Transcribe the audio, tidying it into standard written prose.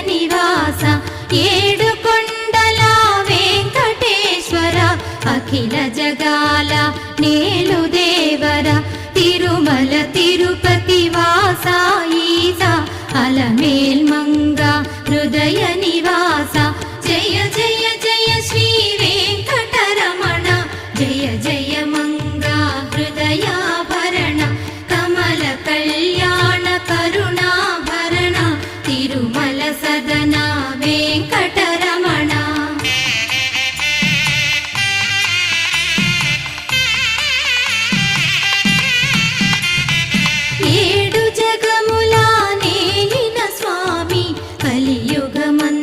నివాస ఏడుకొండల వెంకటేశ్వర అఖిల జగాల నేలు దేవర తిరుమల తిరుపతి వాస ఈస అలమేల్ మంగ హృదయ నివాస జయ జయ జయ శ్రీ వెంకటరమణ జయ జయ మంగ హృదయాభరణ కమల కళ్యాణ కరుణాభరణ తిరుమల సదన వెంకటరమణ. ఏడు జగముల నేలిన స్వామి కలియుగమందు